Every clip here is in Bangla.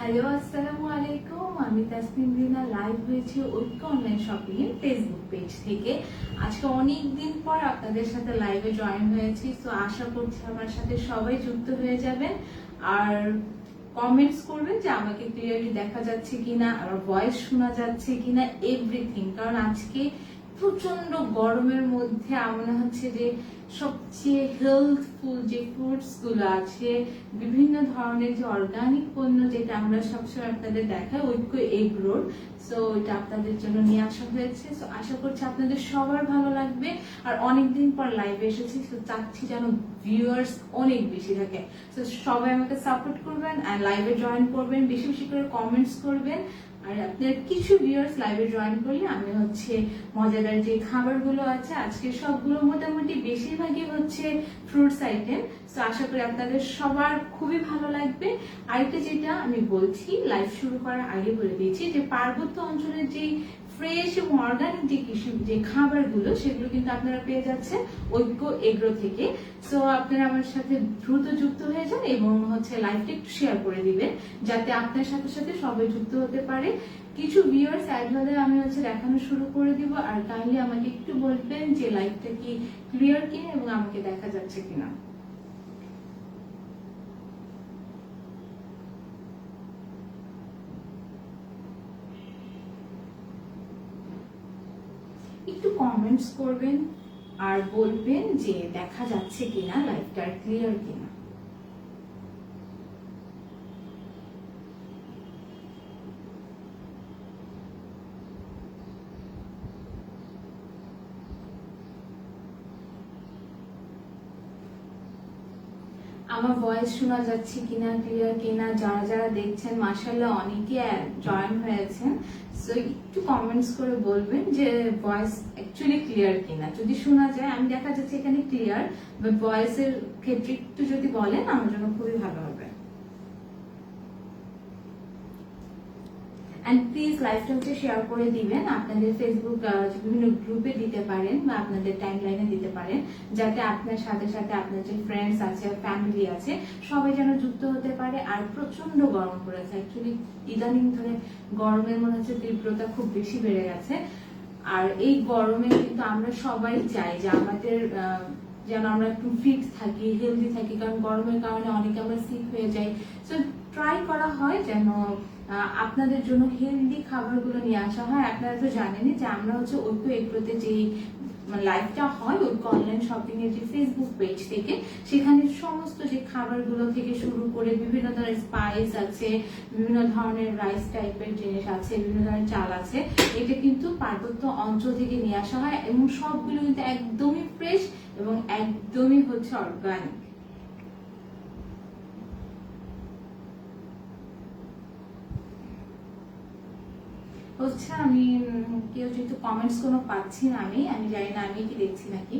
হ্যালো, আসসালামু আলাইকুম। আমি তাসনিম রিনা লাইভ হয়েছি ঐক্য অনলাইন শপিং এর ফেসবুক পেজ থেকে। আজকে অনেক দিন পর আপনাদের সাথে লাইভে জয়েন হয়েছি, তো আশা করছি আমার সাথে সবাই যুক্ত হয়ে যাবেন আর কমেন্টস করবেন যে আমাকে ক্লিয়ারলি দেখা যাচ্ছে কিনা, আমার ভয়েস শোনা যাচ্ছে কিনা, এভরিথিং। কারণ আজকে প্রচন্ড গরমের মধ্যে মনে হচ্ছে যে সবচেয়ে হেলথফুল যে ফ্রুটস গুলো আছে, বিভিন্ন ধরনের যে অর্গানিক পণ্য যেটা আমরা সবসময় আপনাদের দেখাই ঐক্য এগ রোড, সো এটা আপনাদের জন্য নিয়ে আসা হয়েছে। সো আশা করছি আপনাদের সবার ভালো লাগবে। আর অনেকদিন পর লাইভে এসেছি, তো চাচ্ছি যেন ভিউয়ার্স অনেক বেশি থাকে। তো সবাই আমাকে সাপোর্ট করবেন আর লাইভে জয়েন করবেন, বেশি বেশি করে কমেন্টস করবেন। আর আপনার কিছু ভিউয়ার্স লাইভে জয়েন করলে আমি মজাদার যে খাবারগুলো আছে আজকে সবগুলো মোটামুটি বেশিরভাগই ফ্রুটস আইটেম। তো আশা করি আপনাদের সবার খুবই ভালো লাগবে। আরেকটা যেটা আমি বলছি, লাইভ শুরু করার আগে বলে দিয়েছি যে পার্বত্য অঞ্চলের যে ফ্রেশ এবং অর্গানিক যে কৃষি যে খাবারগুলো সেগুলো কিন্তু আপনারা পেয়ে যাচ্ছেন ঐক্য এগ্রো থেকে। সো আপনারা আমার সাথে দ্রুত যুক্ত হয়ে যান এবং লাইভটা একটু শেয়ার করে দিবেন যাতে আপনার সাথে সাথে সবাই যুক্ত হতে পারে। কিছু ভিউয়ার্স অ্যাড হলে আমি দেখানো শুরু করে দিব। আর কাইন্ডলি আমাকে একটু বলবেন যে লাইভটা কি ক্লিয়ার কিনা এবং আমাকে দেখা যাচ্ছে কিনা। একটু কমেন্টস করবেন আর বলবেন যে দেখা যাচ্ছে কিনা, লাইভটা ক্লিয়ার কিনা। আমার ভয়েস শোনা যাচ্ছে কিনা, ক্লিয়ার কিনা। যারা যারা দেখছেন মাশাআল্লাহ অনেকে জয়েন হয়েছেন, সো একটু কমেন্টস করে বলবেন যে ভয়েস অ্যাকচুয়ালি ক্লিয়ার কিনা। যদি শোনা যায়, আমি দেখা যাচ্ছে এখানে ক্লিয়ার, বাট ভয়েসের ক্ষেত্রে একটু যদি বলেন আমার জন্য খুবই ভালো হবে। এন্ড প্লিজ লাইভটা শেয়ার করে দিবেন আপনাদের ফেসবুক বিভিন্ন গ্রুপে দিতে পারেন বা আপনাদের টাইম লাইনে দিতে পারেন, যাতে আপনার সাথে সাথে আপনার যে ফ্রেন্ডস আছে, ফ্যামিলি আছে, সবাই যেন যুক্ত হতে পারে। আর প্রচন্ড গরম পড়েছে, অ্যাকচুয়ালি ইদানিং ধরে গরমের মনে হচ্ছে তীব্রতা খুব বেশি বেড়ে গেছে। আর এই গরমে কিন্তু আমরা সবাই চাই যে আমাদের যেন আমরা একটু ফিট থাকি, হেলদি থাকি, কারণ গরমের কারণে অনেকে আমরা সিক হয়ে যাই। সো ট্রাই করা হয় যেন আপনাদের জন্য হেলদি খাবারগুলো নিয়ে আসা হয়। আপনারা তো জানেনই যে আমরা ঐক্য এগ্রোতে যে লাইভটা হয় ঐক্য অনলাইন শপিং এর যে ফেসবুক পেজ থেকে, সেখানে সমস্ত যে খাবারগুলো থেকে শুরু করে বিভিন্ন ধরনের স্পাইস আছে, বিভিন্ন ধরনের রাইস টাইপের জিনিস আছে, বিভিন্ন ধরনের চাল আছে, এটা কিন্তু পার্বত্য অঞ্চল থেকে নিয়ে আসা হয় এবং সবগুলো কিন্তু একদমই ফ্রেশ এবং একদমই অর্গানিক। আমি কেউ যেহেতু কমেন্টস কোনো পাচ্ছি না, আমি জানি না আমি কি দেখছি নাকি।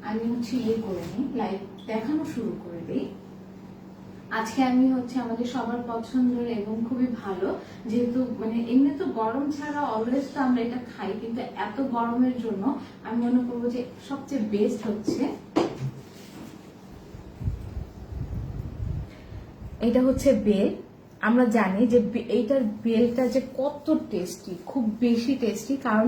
আমি ইয়ে করে নিই, লাইভ দেখানো শুরু করে দিই। আজকে আমি আমাদের সবার পছন্দের এবং খুবই ভালো, যেহেতু এমনি তো গরম ছাড়া অলওয়েজ তো আমরা এটা খাই, কিন্তু এত গরমের জন্য আমি মনে করবো যে সবচেয়ে বেস্ট এটা বেল। আমরা জানি যে এইটার বেলটা যে কত টেস্টি, খুব বেশি টেস্টি, কারণ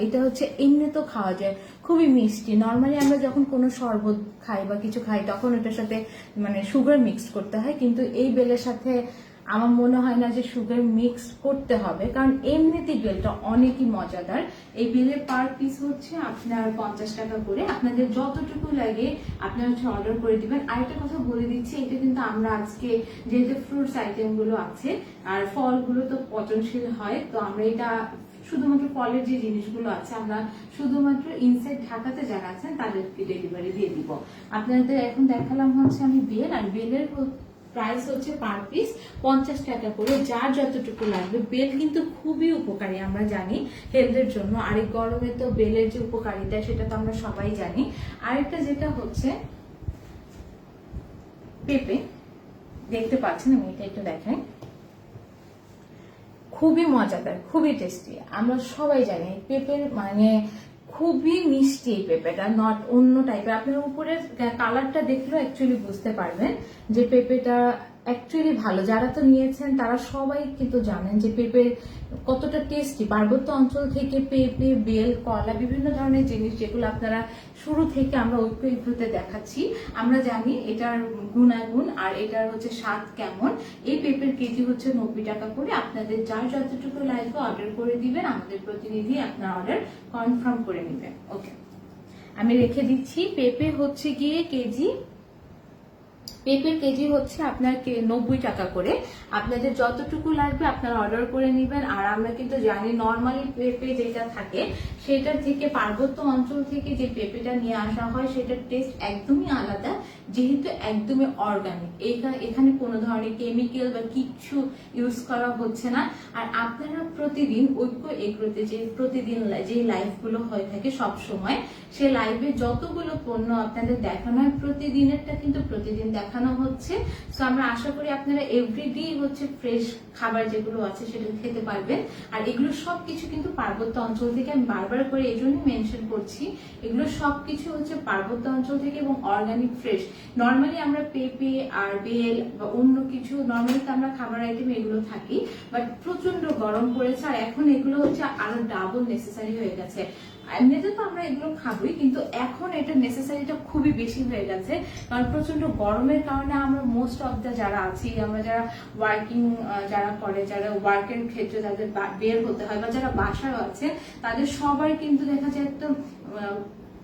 এটা এমনি তো খাওয়া যায়, খুবই মিষ্টি। নর্মালি আমরা যখন কোনো শরবত খাই বা কিছু খাই তখন এটার সাথে সুগার মিক্স করতে হয়, কিন্তু এই বেলের সাথে আমার মনে হয় না যে সুগার মিক্স করতে হবে, কারণ এমনিতেই বেলটা অনেকই মজাদার। এই বেলের পার পিস আপনার 50 টাকা করে। আপনাদের যতটুকু লাগে আপনারা অর্ডার করে দিবেন। আরেকটা কথা বলে দিচ্ছি, এটা কিন্তু আমরা আজকে যেহেতু ফ্রুটস আইটেম গুলো আছে আর ফলগুলো তো পচনশীল হয়, তো আমরা এটা শুধুমাত্র ফলের যে জিনিসগুলো আছে আমরা শুধুমাত্র ইনসাইড ঢাকাতে যারা আছেন তাদেরকে ডেলিভারি দিয়ে দিব। আপনাদের এখন দেখালাম আমি বেল, আর বেলের প্রাইস পার পিস 50 টাকা করে, যার যতটুকু লাগবে। বেল কিন্তু খুবই উপকারী, আমরা জানি হেলথের জন্য। আর এই গরমে তো বেলের যে উপকারিতা সেটা তো আমরা সবাই জানি। আরেকটা যেটা পেঁপে, দেখতে পাচ্ছেন, আমি এটা একটু দেখাই, খুবই মজাদার, খুবই টেস্টি। আমরা সবাই জানি পেঁপের খুবই মিষ্টি এই পেঁপেটা, নট অন্য টাইপের। আপনার উপরের কালারটা দেখলেও অ্যাকচুয়ালি বুঝতে পারবেন যে পেঁপেটা অ্যাকচুয়ালি ভালো। যারা তো নিয়েছেন তারা সবাই কিন্তু জানেন যে পেঁপে কতটা টেস্টি। পার্বত্য অঞ্চল থেকে পেঁপে, বেল, কলা, বিভিন্ন ধরনের জিনিস যেগুলো আপনারা শুরু থেকে আমরা ঐক্য ইগ্রুতে দেখাচ্ছি, আমরা জানি এটার গুণাগুণ আর এটার হচ্ছে স্বাদ কেমন। এই পেঁপের কেজি হচ্ছে 90 টাকা করে। আপনাদের যার যতটুকু লাগবে অর্ডার করে দিবেন, আমাদের প্রতিনিধি আপনার অর্ডার কনফার্ম করে নেবেন। ওকে, আমি রেখে দিচ্ছি। পেঁপে হচ্ছে গিয়ে পেঁপের কেজি হচ্ছে আপনার 90 টাকা করে। আপনাদের যতটুকু লাগবে আপনারা অর্ডার করে নেবেন। আর আমরা কিন্তু জানি নর্মালি পেঁপে যেটা থাকে সেটার থেকে পার্বত্য অঞ্চল থেকে যে পেঁপেটা নিয়ে আসা হয় সেটার টেস্ট একদমই আলাদা, যেহেতু একদমই অর্গানিক। এখানে কোনো ধরনের কেমিক্যাল বা কিচ্ছু ইউজ করা হচ্ছে না। আর আপনারা প্রতিদিন ঐক্য এগ্রোতে যে প্রতিদিন যে লাইভগুলো হয়ে থাকে সব সময়, সে লাইভে যতগুলো পণ্য আপনাদের দেখানো হয় প্রতিদিনেরটা কিন্তু প্রতিদিন দেখানো হচ্ছে। তো আমরা আশা করি আপনারা এভরিডে হচ্ছে ফ্রেশ খাবার যেগুলো আছে সেটা খেতে পারবেন। আর এগুলো সবকিছু কিন্তু পার্বত্য অঞ্চল থেকে, আমি বারবার করে এই জন্যই মেনশন করছি, এগুলো সবকিছু হচ্ছে পার্বত্য অঞ্চল থেকে এবং অর্গানিক ফ্রেশ। নর্মালি আমরা পেঁপে আর বেল বা অন্য কিছু নর্মালি তো আমরা খাবার আইটেম এগুলো থাকি, বাট প্রচন্ড গরম পড়েছে আর এখন এগুলো হচ্ছে আরো ডাবল নেসেসারি হয়ে গেছে। এমনিতে তো আমরা এগুলো খাবোই, কিন্তু এখন এটা নেসেসারিটা খুবই বেশি হয়ে গেছে, কারণ প্রচন্ড গরমের কারণে আমরা মোস্ট অফ দ্য যারা আছি, আমরা যারা ওয়ার্কিং যারা করে, যারা ওয়ার্কের ক্ষেত্রে যাদের বের হতে হয় বা যারা বাসায় আছে, তাদের সবাই কিন্তু দেখা যায় একদম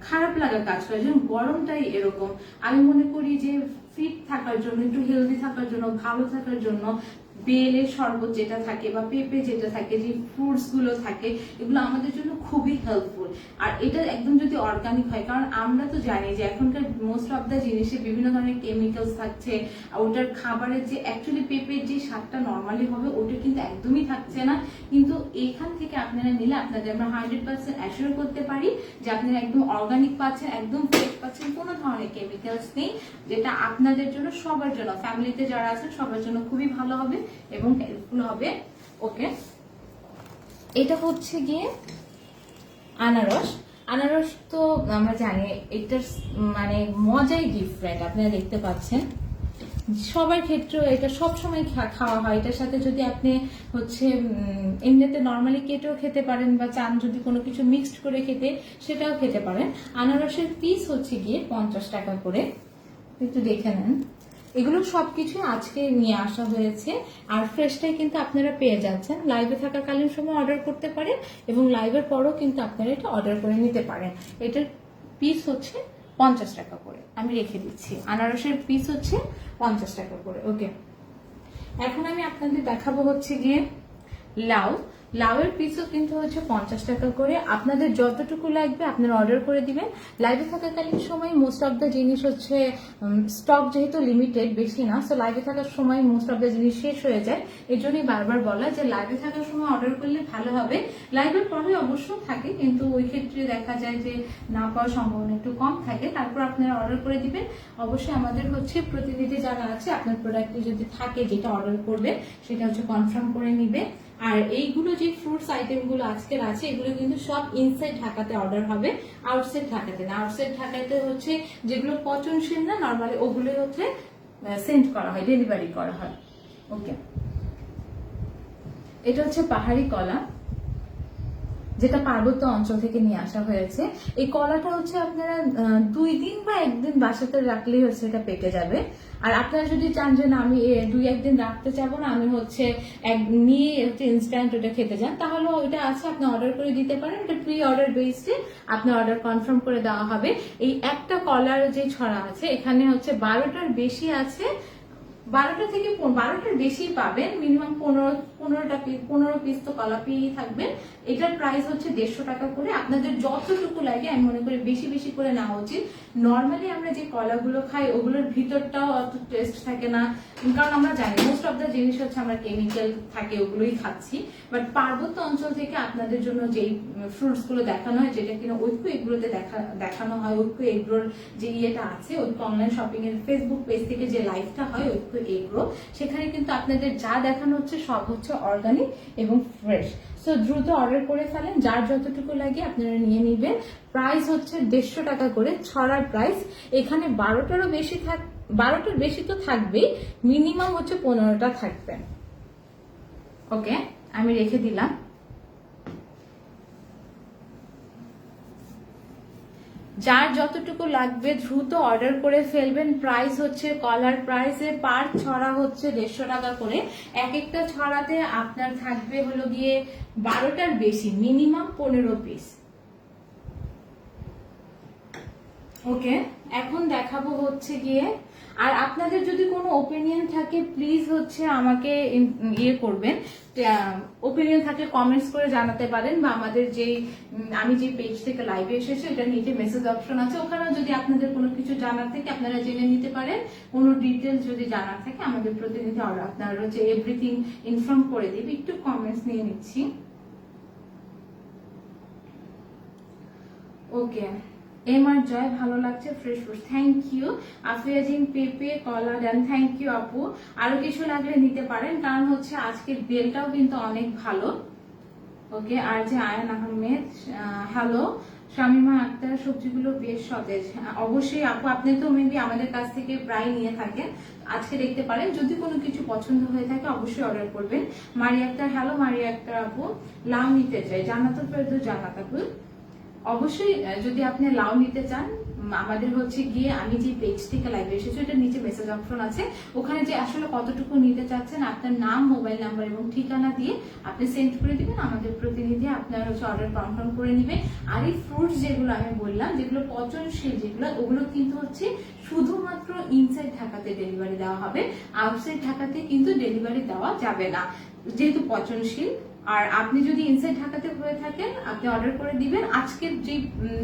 খারাপ লাগা কাজ করে, যেমন গরমটাই এরকম। আমি মনে করি যে ফিট থাকার জন্য, একটু হেলদি থাকার জন্য, ভালো থাকার জন্য বেলের শরবত যেটা থাকে বা পেঁপে যেটা থাকে, যে ফ্রুটস গুলো থাকে, এগুলো আমাদের জন্য খুবই হেল্পফুল। আর এটা একদম যদি অর্গানিক হয়, কারণ আমরা তো জানি যে এখনকার মোস্ট অফ দ্য জিনিসে বিভিন্ন ধরনের কেমিক্যালস থাকছে, ওটার খাবারের যে অ্যাকচুয়ালি পেঁপের যে স্বাদটা নর্মালি হবে ওটা কিন্তু একদমই থাকছে না। কিন্তু এখান থেকে আপনারা নিলে আপনাদের আমরা 100% অ্যাসিওর করতে পারি যে আপনারা একদম অর্গানিক পাচ্ছেন, একদম ফ্রেশ পাচ্ছেন, কোনো ধরনের কেমিক্যালস নেই, যেটা আপনাদের জন্য, সবার জন্য, ফ্যামিলিতে যারা আছেন সবার জন্য খুবই ভালো হবে এবং হেল্পফুল হবে। ওকে, এটা হচ্ছে গিয়ে আনারস। আনারস তো আমরা জানি এটার মানে মজাই ডিফারেন্ট, আপনারা দেখতে পাচ্ছেন। সবার ক্ষেত্রে এটা সবসময় খাওয়া হয়। এটার সাথে যদি আপনি হচ্ছে এমনিতে নর্মালি কেটেও খেতে পারেন বা চান যদি কোনো কিছু মিক্সড করে খেতে, সেটাও খেতে পারেন। আনারসের পিস হচ্ছে গিয়ে 50 টাকা করে, একটু দেখে নেন। এগুলো সবকিছু আজকে নিয়ে আসা হয়েছে আর ফ্রেশটাই কিন্তু আপনারা পেয়ে যাচ্ছেন। লাইভে থাকাকালীন সময় অর্ডার করতে পারেন এবং লাইভের পরও কিন্তু আপনারা এটা অর্ডার করে নিতে পারেন। এটার পিস হচ্ছে 50 টাকা করে, আমি রেখে দিচ্ছি। আনারসের পিস হচ্ছে 50 টাকা করে। ওকে, এখন আমি আপনাদের দেখাবো হচ্ছে গিয়ে লাউ। লাউয়ের পিসও কিন্তু হচ্ছে 50 টাকা করে। আপনাদের যতটুকু লাগবে আপনারা অর্ডার করে দিবেন। লাইভে থাকাকালীন সময় মোস্ট অফ দ্য জিনিস হচ্ছে স্টক যেহেতু লিমিটেড, বেশি না, সো লাইভে থাকার সময় মোস্ট অফ দ্য জিনিস শেষ হয়ে যায়। এই জন্যই বারবার বলা যে লাইভে থাকার সময় অর্ডার করলে ভালো হবে। লাইভের পরে অবশ্য থাকে, কিন্তু ওই ক্ষেত্রে দেখা যায় যে না পাওয়ার সম্ভাবনা একটু কম থাকে। তারপর আপনারা অর্ডার করে দিবেন। অবশ্যই আমাদের হচ্ছে প্রতিনিধি যারা আছে, আপনার প্রোডাক্টে যদি থাকে যেটা অর্ডার করবে সেটা হচ্ছে কনফার্ম করে নিবে। আর এইগুলো যে ফ্রুটস আইটেম গুলো আজকের আছে, এগুলো কিন্তু সব ইনসাইড ঢাকাতে অর্ডার হবে, আউটসাইড ঢাকাতে না। আউটসাইড ঢাকাতে হচ্ছে যেগুলো পচনশীল না, নর্মালি ওগুলো হচ্ছে সেন্ড করা হয়, ডেলিভারি করা হয়। ওকে, এটা হচ্ছে পাহাড়ি কলা, যেটা পার্বত্য অঞ্চল থেকে নিয়ে আসা হয়েছে। এই কলাটা হচ্ছে আপনারা 2 দিন বা 1 দিন বাসাতে রাখলেই হচ্ছে এটা পেকে যাবে। আর আপনারা যদি চান যে না আমি 2-1 দিন রাখতে চাবো না, আমি হচ্ছে নিয়ে হচ্ছে ইনস্ট্যান্ট ওটা খেতে চান, তাহলে ওইটা আছে, আপনি অর্ডার করে দিতে পারেন। এটা প্রি অর্ডার বেসডে আপনার অর্ডার কনফার্ম করে দেওয়া হবে। এই একটা কলার যে ছড়া আছে এখানে হচ্ছে 12টার বেশি আছে, 12টা থেকে 12টার বেশি পাবেন, মিনিমাম 15 পিস তো কলা পেয়েই থাকবেন। এটার প্রাইস হচ্ছে 150 টাকা করে। আপনাদের যতটুকু লাগে, আমি মনে করি বেশি বেশি করে নেওয়া উচিত। নর্মালি আমরা যে কলাগুলো খাই ওগুলোর ভিতরটাও অত টেস্ট থাকে না, কারণ আমরা জানি মোস্ট অফ দ্য জিনিস হচ্ছে আমরা কেমিক্যাল থাকে ওগুলোই খাচ্ছি। বাট পার্বত্য অঞ্চল থেকে আপনাদের জন্য যেই ফ্রুটস গুলো দেখানো হয়, যেটা কিনা ঐক্য এগুলোতে দেখানো হয়, ঐক্য এগ্রোর যে ইয়েটা আছে, ঐক্য অনলাইন শপিং এর ফেসবুক পেজ থেকে যে লাইভটা হয় ঐক্য এগ্রো, সেখানে কিন্তু আপনাদের যা দেখানো হচ্ছে সব হচ্ছে হচ্ছে অর্গানিক এবং ফ্রেশ। সো দ্রুত অর্ডার করে ফেলেন, যার যতটুকু লাগে আপনারা নিয়ে নেবেন। প্রাইস হচ্ছে 150 টাকা করে ছড়ার প্রাইস। এখানে 12টার বেশি তো থাকবেই, মিনিমাম হচ্ছে 15টা থাকবে। ওকে, আমি রেখে দিলাম। যার যতটুকু লাগবে দ্রুত অর্ডার করে ফেলবেন। প্রাইস হচ্ছে কলার প্রাইসে পার ছড়া হচ্ছে 150 টাকা করে। এক একটা ছড়াতে আপনার থাকবে হলো গিয়ে 12টার বেশি, মিনিমাম 15 পিস। ওকে, এখন দেখাবো হচ্ছে গিয়ে, আর আপনাদের যদি কোনো ওপিনিয়ন থাকে প্লিজ হচ্ছে আমাকে ইয়ে করবেন, ওপিনিয়ন থাকলে কমেন্টস করে জানাতে পারেন, বা আমাদের আমি যে পেজ থেকে লাইভে এসেছি এটা নিচে মেসেজ অপশন আছে, ওখানেও যদি আপনাদের কোনো কিছু জানার থাকে আপনারা জেনে নিতে পারেন। কোনো ডিটেলস যদি জানার থাকে আমাদের প্রতিনিধি আপনারা হচ্ছে এভরিথিং ইনফর্ম করে দিবে। একটু কমেন্টস নিয়ে নিচ্ছি। ওকে, এমআর জয় ভালো লাগছে, ফ্রেশ ফ্রুট, থ্যাংক ইউ। আফিয়াজিন পেপে কলা দেন, থ্যাংক ইউ আপু। আরো কিছু লাগলে নিতে পারেন, কারণ হচ্ছে আজকের বেলটাও কিন্তু অনেক ভালো। ওকে, আর যে আয়ান আহমেদ, হ্যালো। শামিমা আক্তার, সবজিগুলো বেশ সতেজ। অবশ্যই আপু, আপনি তো মেবি আমাদের কাছ থেকে প্রায় নিয়ে থাকেন, আজকে দেখতে পারেন। যদি কোনো কিছু পছন্দ হয়ে থাকে অবশ্যই অর্ডার করবেন। মারিয়া আক্তার, হ্যালো মারিয়া আক্তার আপু, লাউ নিতে চাই। জান্নাতুল ফেরদৌস, জান্নাত আপু, অবশ্যই যদি আপনি লাউ নিতে চান আমাদের হচ্ছে গিয়ে আমি যে পেজ থেকে লাইভে এসেছি এটা নিচে মেসেজ অপশন আছে, ওখানে যে আসলে কতটুকু নিতে চাচ্ছেন আপনার নাম, মোবাইল নাম্বার এবং ঠিকানা দিয়ে আপনি সেন্ড করে দিবেন। আমাদের প্রতিনিধি আপনার হচ্ছে অর্ডার কনফার্ম করে নিবে। আর এই ফ্রুটস যেগুলো আমি বললাম, যেগুলো পচনশীল যেগুলো, ওগুলো কিন্তু হচ্ছে শুধুমাত্র ইনসাইড ঢাকাতে ডেলিভারি দেওয়া হবে, আউটসাইড ঢাকাতে কিন্তু ডেলিভারি দেওয়া যাবে না, যেহেতু পচনশীল। আর আপনি যদি ইনসাইড ঢাকাতে হয়ে থাকেন আপনি অর্ডার করে দিবেন। আজকের যে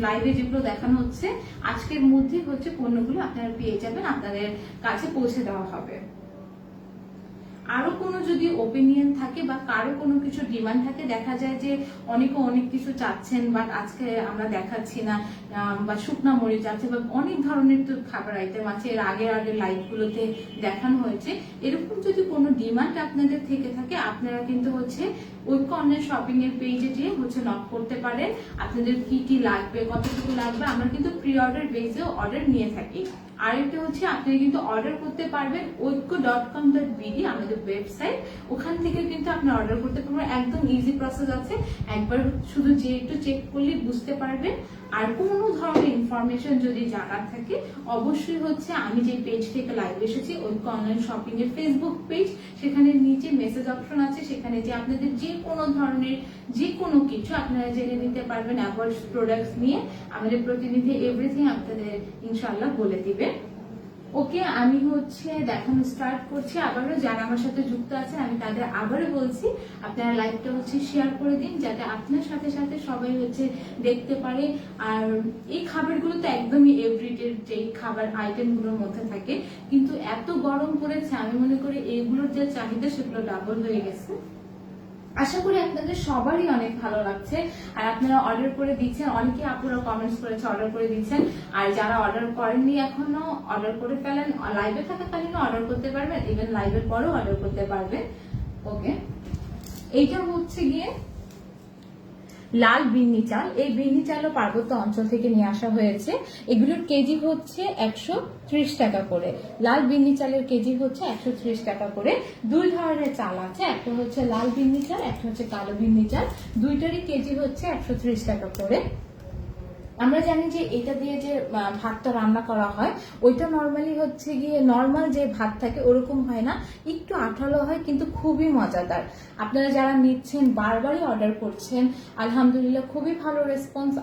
লাইভে যেগুলো দেখানো হচ্ছে আজকের মধ্যে হচ্ছে পণ্যগুলো আপনারা পেয়ে যাবেন, আপনাদের কাছে পৌঁছে দেওয়া হবে। আরো কোনো যদি ওপিনিয়ন থাকে বা কারো কোনো কিছু ডিমান্ড থাকে, দেখা যায় যে অনেকে অনেক কিছু চাচ্ছেন বাট আজকে আমরা দেখাচ্ছি না, বা শুকনা মরিচ আছে বা অনেক ধরনের তো খাবার আইটেম আছে, এর আগের লাইভ গুলোতে দেখানো হয়েছে। এরকম যদি কোনো ডিমান্ড আপনাদের থেকে থাকে আপনারা কিন্তু হচ্ছে ঐক্য অনলাইন শপিং এর পেজে গিয়ে হচ্ছে নক করতে পারেন। আপনাদের কি কি লাগবে, কতটুকু লাগবে, আমরা কিন্তু প্রি অর্ডার বেসে অর্ডার নিয়ে থাকি। আরেকটা হচ্ছে আপনি কিন্তু অর্ডার করতে পারবেন oikko.com.bd আমাদের ওয়েবসাইট, ওখান থেকে কিন্তু আপনি অর্ডার করতে পারবেন। একদম ইজি প্রসেস আছে, একবার শুধু যে একটু চেক করলে বুঝতে পারবেন। আর কোনো ধরনের ইনফরমেশন যদি জানার থাকে অবশ্যই হচ্ছে আমি যে পেজ থেকে লাইভ এসেছি ঐক্য অনলাইন শপিং এর ফেসবুক পেজ, সেখানে নিচে মেসেজ অপশন আছে, সেখানে যে আপনাদের যে কোনো ধরনের যে কোনো কিছু আপনারা জেনে নিতে পারবেন অ্যাভারেজ প্রোডাক্টস নিয়ে। আমাদের প্রতিনিধি এভরিথিং আপনাদের ইনশাআল্লাহ বলে দিবে। ওকে, আমি হচ্ছে দেখানো স্টার্ট করছি। আবারও যারা আমার সাথে যুক্ত আছেন আমি তাদের আবারও বলছি আপনারা লাইভটা হচ্ছে শেয়ার করে দিন, যাতে আপনার সাথে সাথে সবাই হচ্ছে দেখতে পারে। আর এই খাবারগুলো তো একদমই এভরিডে যেই খাবার আইটেমগুলোর মধ্যে থাকে, কিন্তু এত গরম পড়েছে আমি মনে করি এগুলোর যে চাহিদা সেগুলো ডাবল হয়ে গেছে। আশা করি আপনাদের সবারই অনেক ভালো লাগছে আর আপনারা অর্ডার করে দিচ্ছেন। অনেকে আপুরা কমেন্টস করেছে অর্ডার করে দিচ্ছেন, আর যারা অর্ডার করেননি এখনো অর্ডার করে ফেলেন। লাইভে থাকাকালীন অর্ডার করতে পারবেন, ইভেন লাইভের পরেও অর্ডার করতে পারবেন। ওকে, এইটা হচ্ছে গিয়ে লাল বিন্নি চাল। এই বিন্নি চালও পার্বত্য অঞ্চল থেকে নিয়ে আসা হয়েছে। এগুলোর কেজি হচ্ছে 130 টাকা করে। লাল বিন্নি চালের কেজি হচ্ছে 130 টাকা করে। দুই ধরনের চাল আছে, একটা হচ্ছে লাল বিন্নি চাল, একটা হচ্ছে কালো বিন্নি চাল। দুইটারই কেজি হচ্ছে 130 টাকা করে। আমরা জানি যে এটা দিয়ে যে ভাতটা রান্না করা হয় ওইটা নর্মালি হচ্ছে গিয়ে নর্মাল যে ভাত থাকে ওরকম হয় না, একটু আঠালো হয়, কিন্তু খুবই মজাদার। আপনারা যারা নিচ্ছেন বারবারই অর্ডার করছেন, আলহামদুলিল্লাহ খুবই ভালো রেসপন্স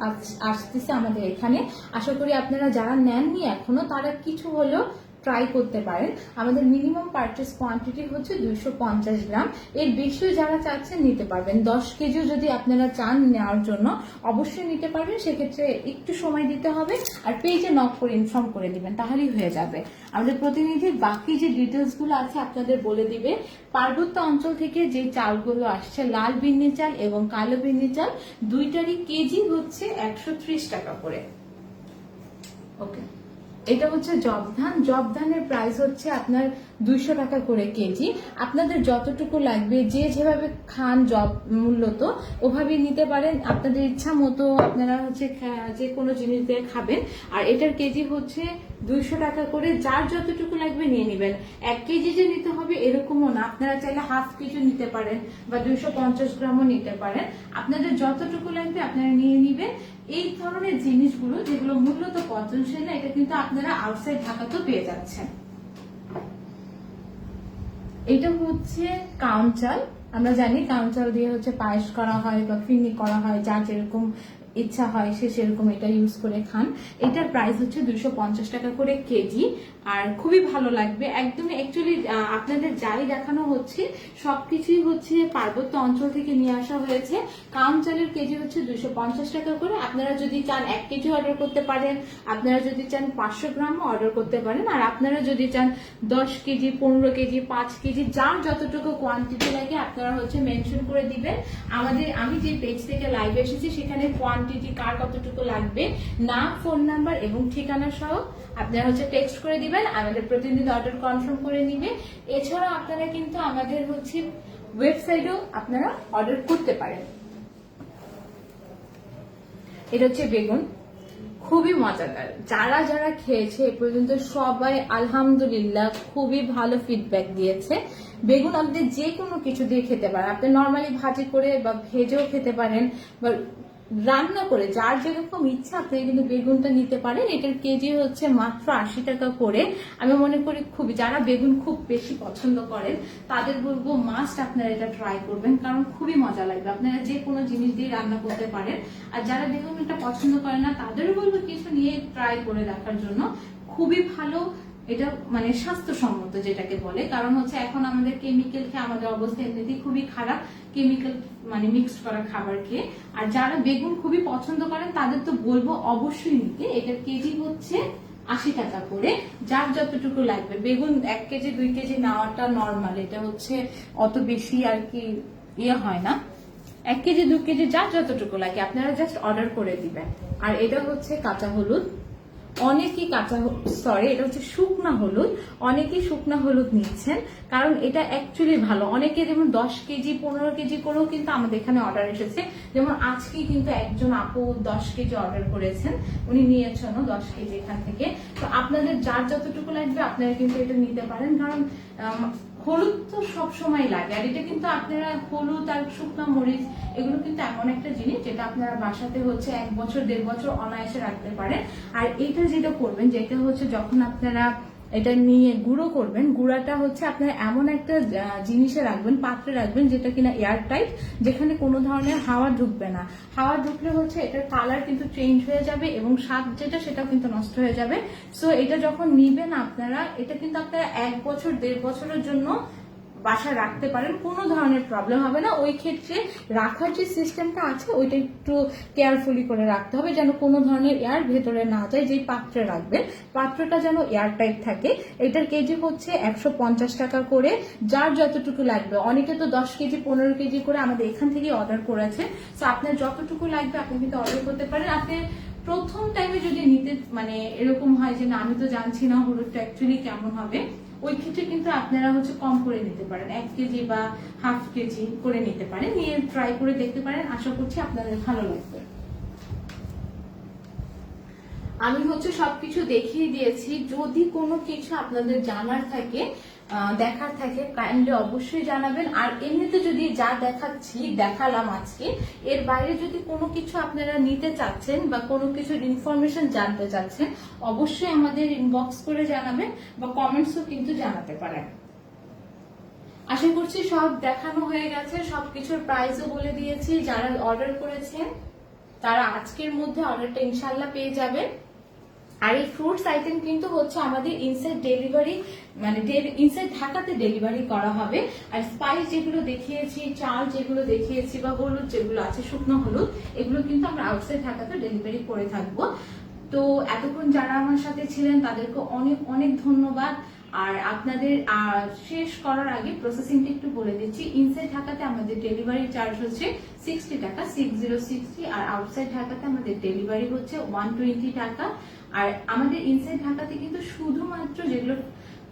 আসতেছে আমাদের এখানে। আশা করি আপনারা যারা নেননি এখনো তারা কিছু হলেও ট্রাই করতে পারেন। আমাদের মিনিমাম পারচেস কোয়ান্টিটি হচ্ছে 250 গ্রাম। এর বেশিও যারা চাচ্ছেন নিতে পারবেন। 10 কেজিও যদি আপনারা চান নেওয়ার জন্য অবশ্যই নিতে পারবেন, সেক্ষেত্রে একটু সময় দিতে হবে আর পেজে নক করে ইনফর্ম করে দিবেন, তাহলেই হয়ে যাবে। আমাদের প্রতিনিধির বাকি যে ডিটেলস গুলো আছে আপনাদের বলে দিবে। পার্বত্য অঞ্চল থেকে যে চালগুলো আসছে লাল বিন্নি চাল এবং কালো বিন্নি চাল দুইটারই কেজি হচ্ছে 130 টাকা করে। ওকে, এটা হচ্ছে জব ধান। জব ধানের প্রাইস হচ্ছে আপনার 200 টাকা করে কেজি। আপনাদের যতটুকু লাগবে, যে যেভাবে খান জব মূলত ওভাবেই নিতে পারেন, আপনাদের ইচ্ছা মতো আপনারা হচ্ছে যে কোনো জিনিস দিয়ে খাবেন। আর এটার কেজি হচ্ছে 200 টাকা করে, যার যতটুকু লাগবে নিয়ে নেবেন। 1 কেজি যে নিতে হবে এরকমও না, আপনারা চাইলে হাফ কেজি নিতে পারেন বা 250 গ্রামও নিতে পারেন। আপনাদের যতটুকু লাগবে আপনারা নিয়ে নিবেন। এই ধরনের জিনিসগুলো যেগুলো মূলত পচনশীল না, এটা কিন্তু আপনারা আউটসাইড ঢাকাতেও পেয়ে যাচ্ছেন। এটা হচ্ছে কাউন চাল। আমরা জানি কাউন চাল দিয়ে হচ্ছে পায়েস করা হয় বা ফিরনি করা হয়, যার যেরকম ইচ্ছা হয় সে সেরকম এটা ইউজ করে খান। এটার প্রাইস হচ্ছে 250 টাকা করে কেজি। আর খুবই ভালো লাগবে একদমই। অ্যাকচুয়ালি আপনাদের যাই দেখানো হচ্ছে সবকিছুই হচ্ছে পার্বত্য অঞ্চল থেকে নিয়ে আসা হয়েছে। কাউন চালের কেজি হচ্ছে 250 টাকা করে। আপনারা যদি চান 1 কেজি অর্ডার করতে পারেন, আপনারা যদি চান 500 গ্রামও অর্ডার করতে পারেন। আর আপনারা যদি চান 10 কেজি, 15 কেজি, 5 কেজি, যার যতটুকু কোয়ান্টিটি লাগে আপনারা হচ্ছে মেনশন করে দিবেন। আমি যে পেজ থেকে লাইভ এসেছি সেখানে কোয়ান্টিটি কার কতটুকু লাগবে, নাম, ফোন নাম্বার এবং ঠিকানা সহ আপনারা হচ্ছে টেক্সট করে দিবেন। আমাদের প্রতিনিধি অর্ডার কনফার্ম করে নিবে। এছাড়াও আপনারা কিন্তু আমাদের হচ্ছে ওয়েবসাইটেও আপনারা অর্ডার করতে পারেন। এটা হচ্ছে বেগুন, খুবই মজাদার। যারা যারা খেয়েছে এ পর্যন্ত সবাই আলহামদুলিল্লাহ খুবই ভালো ফিডব্যাক দিয়েছে। বেগুন আপনি যে কোনো কিছু দিয়ে খেতে পারেন। আপনি নর্মালি ভাজি করে বা ভেজেও খেতে পারেন বা রান্না করে, যার যেরকম ইচ্ছা আপনি কিন্তু বেগুনটা নিতে পারেন। এটার কেজি হচ্ছে মাত্র 80 টাকা করে। আমি মনে করি খুবই, যারা বেগুন খুব বেশি পছন্দ করেন তাদের বলবো মাস্ট আপনারা এটা ট্রাই করবেন, কারণ খুবই মজা লাগবে। আপনারা যে কোনো জিনিস দিয়ে রান্না করতে পারেন। আর যারা বেগুন এটা পছন্দ করেন না তাদেরও বলবো কিছু নিয়ে ট্রাই করে দেখার জন্য। খুবই ভালো এটা, মানে স্বাস্থ্যসম্মত যেটাকে বলে। কারণ হচ্ছে এখন আমাদের কেমিক্যাল খেয়ে আমাদের অবস্থা এমনিতেই খুবই খারাপ, কেমিক্যাল মানে মিক্সড করা খাবার খেয়ে। আর যারা বেগুন খুবই পছন্দ করেন তাদের তো বলবো অবশ্যই নিতে। এটার কেজি হচ্ছে 80 টাকা করে, যার যতটুকু লাগবে। বেগুন 1 কেজি 2 কেজি নেওয়াটা নর্মাল, এটা হচ্ছে অত বেশি আর কি ইয়ে হয় না। 1 কেজি 2 কেজি যার যতটুকু লাগে আপনারা জাস্ট অর্ডার করে দিবেন। আর এটা হচ্ছে কাঁচা হলুদ। অনেকেই এটা হচ্ছে শুকনা হলুদ। অনেকেই শুকনা হলুদ নিচ্ছেন, কারণ এটা অ্যাকচুয়ালি ভালো। অনেকে যেমন 10 কেজি 15 কেজি করেও কিন্তু আমাদের এখানে অর্ডার এসেছে। যেমন আজকে কিন্তু একজন আপু 10 কেজি অর্ডার করেছেন, উনি নিয়েছেন 10 কেজি এখান থেকে। তো আপনাদের যার যতটুকু লাগবে আপনারা কিন্তু এটা নিতে পারেন, কারণ হলুদ তো সবসময় লাগে। আর এটা কিন্তু আপনারা হলুদ আর শুকনো মরিচ এগুলো কিন্তু এমন একটা জিনিস যেটা আপনারা বাসাতে হচ্ছে 1 বছর 1.5 বছর অনায়াসে রাখতে পারেন। আর এটা যেটা করবেন, যেটা হচ্ছে যখন আপনারা এটা নিয়ে গুঁড়ো করবেন, গুঁড়াটা হচ্ছে আপনারা এমন একটা জিনিসে রাখবেন, পাত্রে রাখবেন যেটা কিনা এয়ার টাইট, যেখানে কোনো ধরনের হাওয়া ঢুকবে না। হাওয়া ঢুকলে হচ্ছে এটার কালার কিন্তু চেঞ্জ হয়ে যাবে এবং স্বাদ যেটা সেটাও কিন্তু নষ্ট হয়ে যাবে। সো এটা যখন নিবেন আপনারা, এটা কিন্তু আপনারা 1 বছর 1.5 বছরের জন্য বাসায় রাখতে পারেন, কোনো ধরনের প্রবলেম হবে না। ওই ক্ষেত্রে রাখার যে সিস্টেমটা আছে ওইটা একটু কেয়ারফুলি করে রাখতে হবে, যেন কোনো ধরনের এয়ার ভেতরে না যায়। যেই পাত্রে রাখবেন পাত্রটা যেন এয়ার টাইট থাকে। এটার কেজি হচ্ছে 150 টাকা করে, যার যতটুকু লাগবে। অনেকে তো 10 কেজি 15 কেজি করে আমাদের এখান থেকে অর্ডার করেছে। তো আপনার যতটুকু লাগবে আপনি কিন্তু অর্ডার করতে পারেন। আপনি প্রথম টাইমে যদি নিতে মানে এরকম হয় যে না আমি তো জানছি না হলুদটা অ্যাকচুয়ালি কেমন হবে, ওই ক্ষেত্রে কিন্তু আপনারা হচ্ছে কম করে নিতে পারেন, 1 কেজি বা হাফ কেজি করে নিতে পারেন, নিয়ে ট্রাই করে দেখতে পারেন। আশা করছি আপনাদের ভালো লাগবে। আমি হচ্ছে সবকিছু দেখিয়ে দিয়েছি। যদি কোনো কিছু আপনাদের জানার থাকে, দেখার থাকে, কাইন্ডলি অবশ্যই জানাবেন। আর এমনিতে যদি যা দেখালাম আজকে, এর বাইরে যদি কোনো কিছু আপনারা নিতে চাচ্ছেন বা কোনো কিছুর ইনফরমেশন জানতে চাচ্ছেন, অবশ্যই আমাদের ইনবক্স করে জানাবেন বা কমেন্টসও কিন্তু জানাতে পারেন। আশা করছি সব দেখানো হয়ে গেছে, সবকিছুর প্রাইসও বলে দিয়েছি। যারা অর্ডার করেছেন তারা আজকের মধ্যে অর্ডারটা ইনশাল্লাহ পেয়ে যাবেন। আর এই ফ্রুটস আইটেম কিন্তু হচ্ছে আমাদের ইনসাইড ডেলিভারি, মানে ইনসাইড ঢাকাতে ডেলিভারি করা হবে। আর স্পাইস যেগুলো দেখিয়েছি, চাল যেগুলো দেখিয়েছি বা হলুদ যেগুলো আছে, শুকনো হলুদ, এগুলো কিন্তু আমরা আউটসাইড ঢাকাতে ডেলিভারি করে থাকবো। তো এতক্ষণ যারা আমার সাথে ছিলেন তাদেরকে অনেক অনেক ধন্যবাদ। আর আপনাদের শেষ করার আগে প্রসেসিংটা একটু বলে দিচ্ছি। ইনসাইড ঢাকাতে আমাদের ডেলিভারি চার্জ হচ্ছে 60 টাকা, 6060, আর আউটসাইড ঢাকাতে আমাদের ডেলিভারি হচ্ছে 120 টাকা। আর আমাদের ইনসাইড ঢাকাতে কিন্তু শুধুমাত্র যেগুলো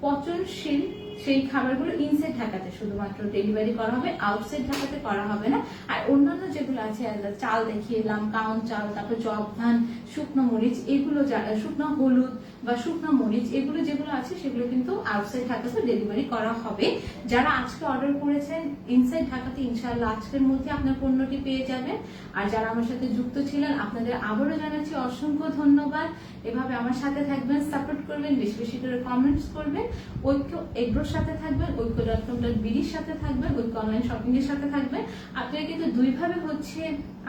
পচনশীল সেই খাবারগুলো ইনসাইড ঢাকাতে শুধুমাত্র ডেলিভারি করা হবে, আউটসাইড ঢাকাতে করা হবে না। আর অন্যান্য যেগুলো আছে, চাল দেখিয়ে এলাম, কাউন চাল, তারপর জব ধান, শুকনো মরিচ, এগুলো শুকনো হলুদ বা শুকনো মরিচ, এগুলো যেগুলো আছে সেগুলো কিন্তু আউটসাইড ঢাকাতে ডেলিভারি করা হবে। যারা আজকে অর্ডার করেছেন ইনসাইড ঢাকাতে, ইনশাআল্লাহ আজকের মধ্যে আপনার পণ্যটি পেয়ে যাবেন। আর যারা আমার সাথে যুক্ত ছিলেন আপনাদের আবারও জানাচ্ছি অসংখ্য ধন্যবাদ। এভাবে আমার সাথে থাকবেন, সাপোর্ট করবেন, বেশি বেশি করে কমেন্টস করবেন। ঐক্য এগ্রোর সাথে থাকবেন, ঐক্য.com.bdর সাথে থাকবেন, ঐক্য অনলাইন শপিং এর সাথে থাকবেন। আপনারা কিন্তু দুইভাবে হচ্ছে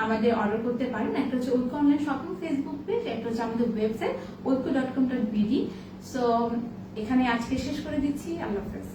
আমাদের অর্ডার করতে পারেন, একটা হচ্ছে ঐক্য অনলাইন শপিং ফেসবুক পেজ, একটা হচ্ছে আমাদের ওয়েবসাইট ঐক্য.com.bd। সো এখানে আজকে শেষ করে দিচ্ছি। আল্লাহ হাফেজ।